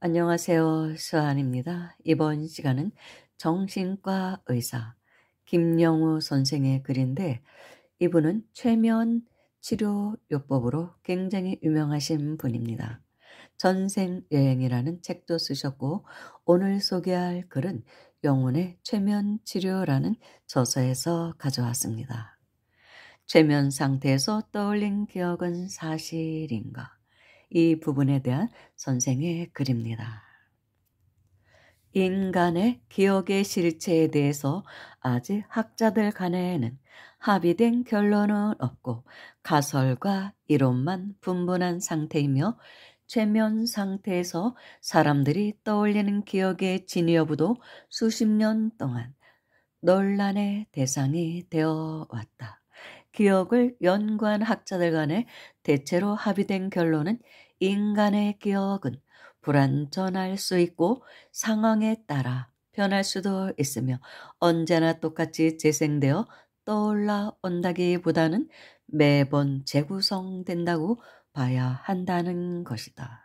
안녕하세요. 수아입니다. 이번 시간은 정신과 의사 김영우 선생의 글인데 이분은 최면 치료요법으로 굉장히 유명하신 분입니다. 전생여행이라는 책도 쓰셨고 오늘 소개할 글은 영혼의 최면 치료라는 저서에서 가져왔습니다. 최면 상태에서 떠올린 기억은 사실인가? 이 부분에 대한 선생의 글입니다. 인간의 기억의 실체에 대해서 아직 학자들 간에는 합의된 결론은 없고 가설과 이론만 분분한 상태이며 최면 상태에서 사람들이 떠올리는 기억의 진위 여부도 수십 년 동안 논란의 대상이 되어 왔다. 기억을 연구한 학자들 간에 대체로 합의된 결론은 인간의 기억은 불완전할 수 있고 상황에 따라 변할 수도 있으며 언제나 똑같이 재생되어 떠올라 온다기보다는 매번 재구성된다고 봐야 한다는 것이다.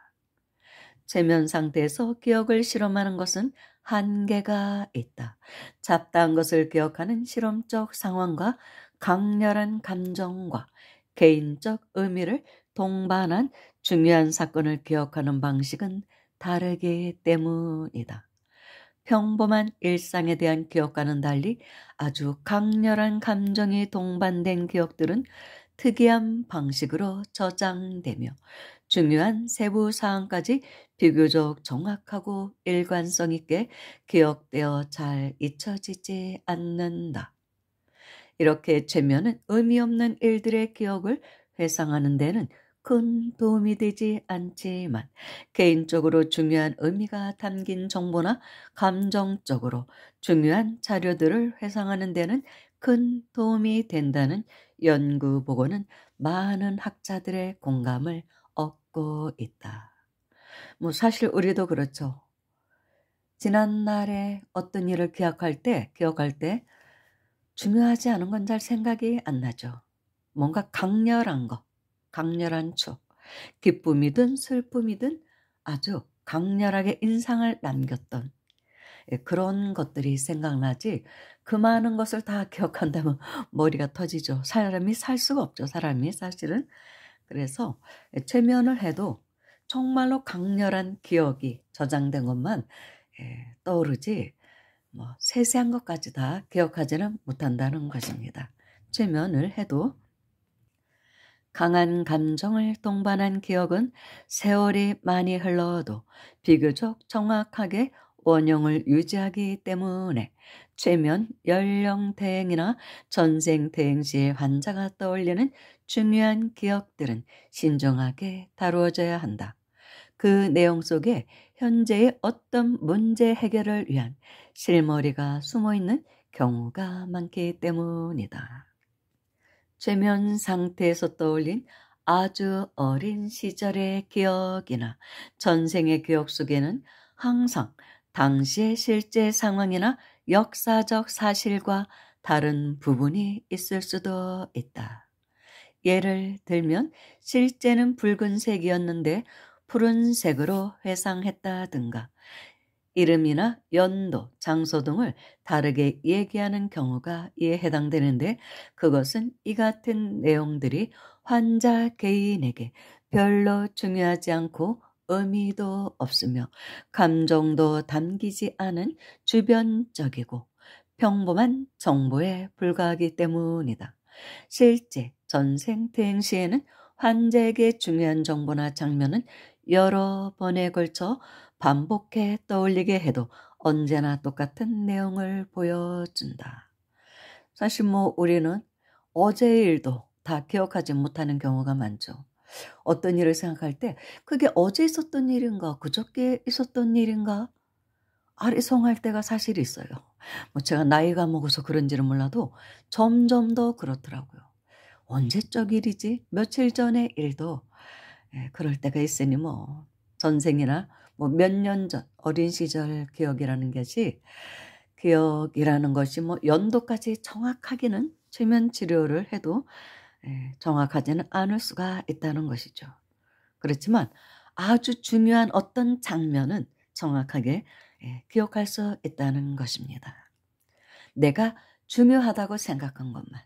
최면 상태에서 기억을 실험하는 것은 한계가 있다. 잡다한 것을 기억하는 실험적 상황과 강렬한 감정과 개인적 의미를 동반한 중요한 사건을 기억하는 방식은 다르기 때문이다. 평범한 일상에 대한 기억과는 달리 아주 강렬한 감정이 동반된 기억들은 특이한 방식으로 저장되며 중요한 세부 사항까지 비교적 정확하고 일관성 있게 기억되어 잘 잊혀지지 않는다. 이렇게 최면은 의미 없는 일들의 기억을 회상하는 데는 큰 도움이 되지 않지만 개인적으로 중요한 의미가 담긴 정보나 감정적으로 중요한 자료들을 회상하는 데는 큰 도움이 된다는 연구 보고는 많은 학자들의 공감을 얻고 있다. 사실 우리도 그렇죠. 지난날에 어떤 일을 기억할 때 중요하지 않은 건 잘 생각이 안 나죠. 뭔가 강렬한 거, 강렬한 추억, 기쁨이든 슬픔이든 아주 강렬하게 인상을 남겼던 그런 것들이 생각나지 그 많은 것을 다 기억한다면 머리가 터지죠. 사람이 살 수가 없죠. 사람이 사실은. 그래서 최면을 해도 정말로 강렬한 기억이 저장된 것만 떠오르지 세세한 것까지 다 기억하지는 못한다는 것입니다. 최면을 해도 강한 감정을 동반한 기억은 세월이 많이 흘러도 비교적 정확하게 원형을 유지하기 때문에 최면 연령대행이나 전생대행 시의 환자가 떠올리는 중요한 기억들은 신중하게 다루어져야 한다. 그 내용 속에 현재의 어떤 문제 해결을 위한 실머리가 숨어있는 경우가 많기 때문이다. 최면 상태에서 떠올린 아주 어린 시절의 기억이나 전생의 기억 속에는 항상 당시의 실제 상황이나 역사적 사실과 다른 부분이 있을 수도 있다. 예를 들면 실제는 붉은색이었는데 푸른색으로 회상했다든가 이름이나 연도, 장소 등을 다르게 얘기하는 경우가 이에 해당되는데 그것은 이 같은 내용들이 환자 개인에게 별로 중요하지 않고 의미도 없으며 감정도 담기지 않은 주변적이고 평범한 정보에 불과하기 때문이다. 실제 전생퇴행 시에는 환자에게 중요한 정보나 장면은 여러 번에 걸쳐 반복해 떠올리게 해도 언제나 똑같은 내용을 보여준다. 사실 우리는 어제의 일도 다 기억하지 못하는 경우가 많죠. 어떤 일을 생각할 때 그게 어제 있었던 일인가 그저께 있었던 일인가 아리송할 때가 사실 있어요. 제가 나이가 먹어서 그런지는 몰라도 점점 더 그렇더라고요. 언제적 일이지? 며칠 전의 일도 그럴 때가 있으니 전생이나 몇 년 전 어린 시절 기억이라는 것이 연도까지 정확하기는 최면 치료를 해도 정확하지는 않을 수가 있다는 것이죠. 그렇지만 아주 중요한 어떤 장면은 정확하게 기억할 수 있다는 것입니다. 내가 중요하다고 생각한 것만.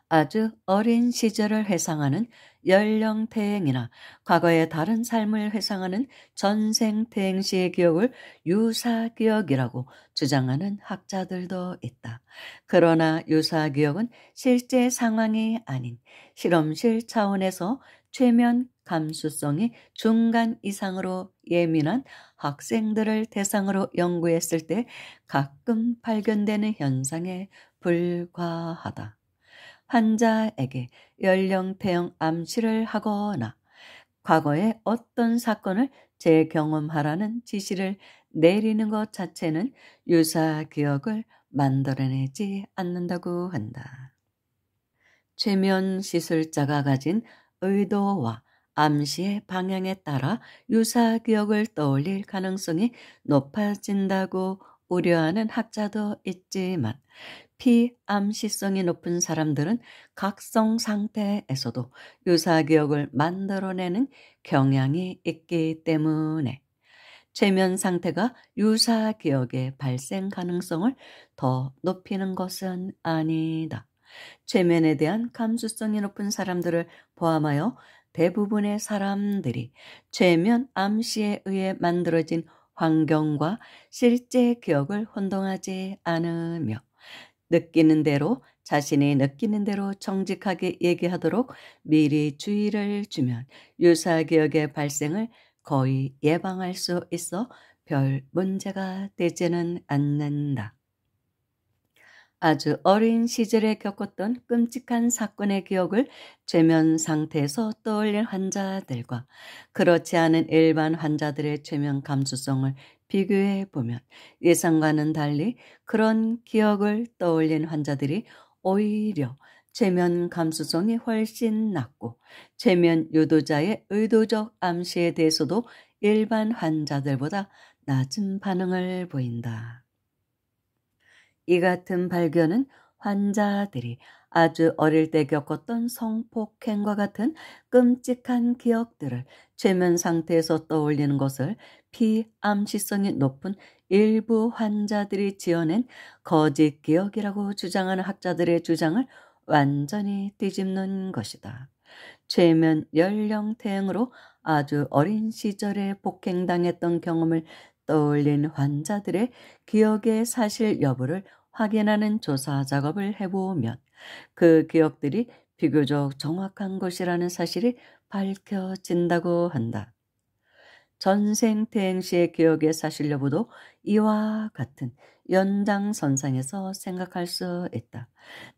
아주 어린 시절을 회상하는 연령태행이나 과거의 다른 삶을 회상하는 전생태행 시의 기억을 유사기억이라고 주장하는 학자들도 있다. 그러나 유사기억은 실제 상황이 아닌 실험실 차원에서 최면 감수성이 중간 이상으로 예민한 학생들을 대상으로 연구했을 때 가끔 발견되는 현상에 불과하다. 환자에게 연령대형 암시를 하거나 과거의 어떤 사건을 재경험하라는 지시를 내리는 것 자체는 유사 기억을 만들어내지 않는다고 한다. 최면 시술자가 가진 의도와 암시의 방향에 따라 유사 기억을 떠올릴 가능성이 높아진다고 우려하는 학자도 있지만 피암시성이 높은 사람들은 각성 상태에서도 유사 기억을 만들어내는 경향이 있기 때문에 최면 상태가 유사 기억의 발생 가능성을 더 높이는 것은 아니다. 최면에 대한 감수성이 높은 사람들을 포함하여 대부분의 사람들이 최면 암시에 의해 만들어진 환경과 실제 기억을 혼동하지 않으며 느끼는 대로 자신이 느끼는 대로 정직하게 얘기하도록 미리 주의를 주면 유사기억의 발생을 거의 예방할 수 있어 별 문제가 되지는 않는다. 아주 어린 시절에 겪었던 끔찍한 사건의 기억을 최면 상태에서 떠올린 환자들과 그렇지 않은 일반 환자들의 최면 감수성을 비교해 보면 예상과는 달리 그런 기억을 떠올린 환자들이 오히려 최면 감수성이 훨씬 낮고 최면 유도자의 의도적 암시에 대해서도 일반 환자들보다 낮은 반응을 보인다. 이 같은 발견은 환자들이 아주 어릴 때 겪었던 성폭행과 같은 끔찍한 기억들을 최면 상태에서 떠올리는 것을 피암시성이 높은 일부 환자들이 지어낸 거짓 기억이라고 주장하는 학자들의 주장을 완전히 뒤집는 것이다. 최면 연령대행으로 아주 어린 시절에 폭행당했던 경험을 떠올린 환자들의 기억의 사실 여부를 확인하는 조사 작업을 해보면 그 기억들이 비교적 정확한 것이라는 사실이 밝혀진다고 한다. 전생 퇴행 시의 기억의 사실 여부도 이와 같은 연장선상에서 생각할 수 있다.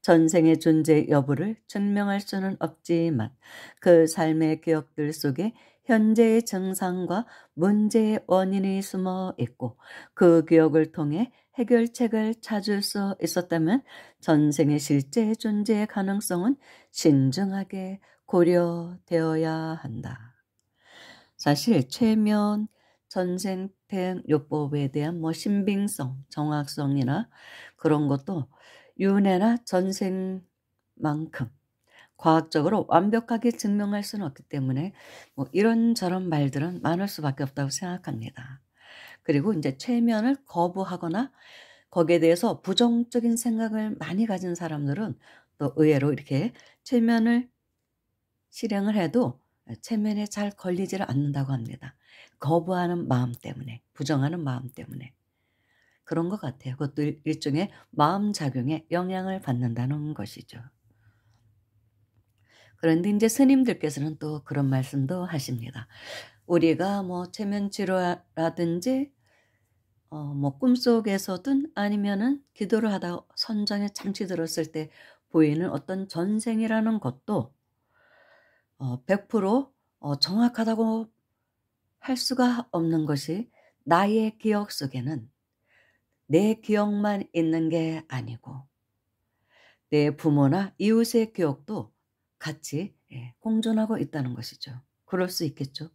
전생의 존재 여부를 증명할 수는 없지만 그 삶의 기억들 속에 현재의 증상과 문제의 원인이 숨어 있고 그 기억을 통해 해결책을 찾을 수 있었다면 전생의 실제 존재의 가능성은 신중하게 고려되어야 한다. 사실 최면 전생태요법에 대한 신빙성, 정확성이나 그런 것도 윤회나 전생만큼 과학적으로 완벽하게 증명할 수는 없기 때문에 이런저런 말들은 많을 수밖에 없다고 생각합니다. 그리고 이제 최면을 거부하거나 거기에 대해서 부정적인 생각을 많이 가진 사람들은 또 의외로 이렇게 최면을 실행을 해도 체면에 잘 걸리지를 않는다고 합니다. 거부하는 마음 때문에, 부정하는 마음 때문에. 그런 것 같아요. 그것도 일종의 마음작용에 영향을 받는다는 것이죠. 그런데 이제 스님들께서는 또 그런 말씀도 하십니다. 우리가 체면치료라든지 꿈속에서든 아니면은 기도를 하다 선정에 잠시 들었을 때 보이는 어떤 전생이라는 것도 100% 정확하다고 할 수가 없는 것이 나의 기억 속에는 내 기억만 있는 게 아니고 내 부모나 이웃의 기억도 같이 공존하고 있다는 것이죠. 그럴 수 있겠죠.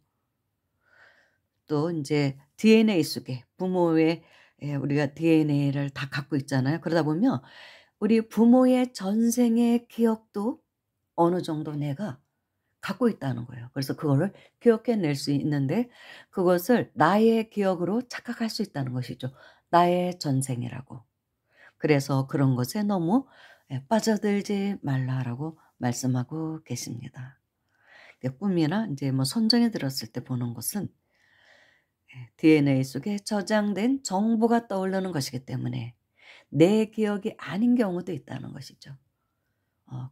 또 이제 DNA 속에 부모의 우리가 DNA를 다 갖고 있잖아요. 그러다 보면 우리 부모의 전생의 기억도 어느 정도 내가 갖고 있다는 거예요. 그래서 그거를 기억해낼 수 있는데 그것을 나의 기억으로 착각할 수 있다는 것이죠. 나의 전생이라고. 그래서 그런 것에 너무 빠져들지 말라라고 말씀하고 계십니다. 꿈이나 이제 뭐 선정이 들었을 때 보는 것은 DNA 속에 저장된 정보가 떠오르는 것이기 때문에 내 기억이 아닌 경우도 있다는 것이죠.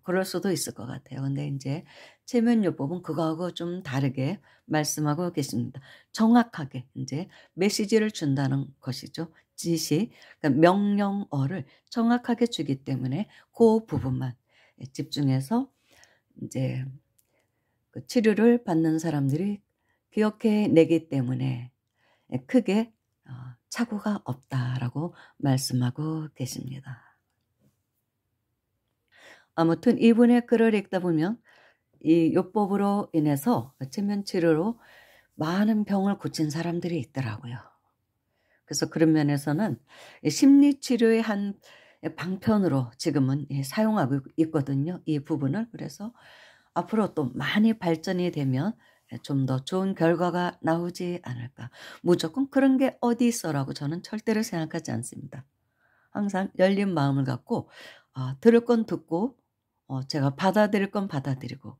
그럴 수도 있을 것 같아요. 근데 인제 체면요법은 그거하고 좀 다르게 말씀하고 계십니다. 정확하게 인제 메시지를 준다는 것이죠. 지시, 그러니까 명령어를 정확하게 주기 때문에 고 부분만 집중해서 인제 그 치료를 받는 사람들이 기억해 내기 때문에 크게 "착오가 없다."라고 말씀하고 계십니다. 아무튼 이분의 글을 읽다 보면 이 요법으로 인해서 체면 치료로 많은 병을 고친 사람들이 있더라고요. 그래서 그런 면에서는 이 심리 치료의 한 방편으로 지금은 사용하고 있거든요, 이 부분을. 그래서 앞으로 또 많이 발전이 되면 좀 더 좋은 결과가 나오지 않을까. 무조건 '그런 게 어디 있어.'라고 저는 절대로 생각하지 않습니다. 항상 열린 마음을 갖고 들을 건 듣고 제가 받아들일 건 받아들이고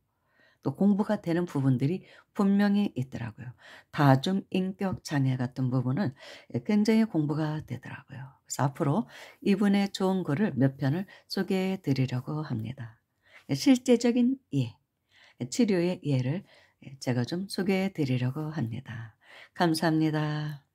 또 공부가 되는 부분들이 분명히 있더라고요. 다중인격 장애 같은 부분은 굉장히 공부가 되더라고요. 그래서 앞으로 이분의 좋은 글을 몇 편을 소개해 드리려고 합니다. 실제적인 예, 치료의 예를 제가 좀 소개해 드리려고 합니다. 감사합니다.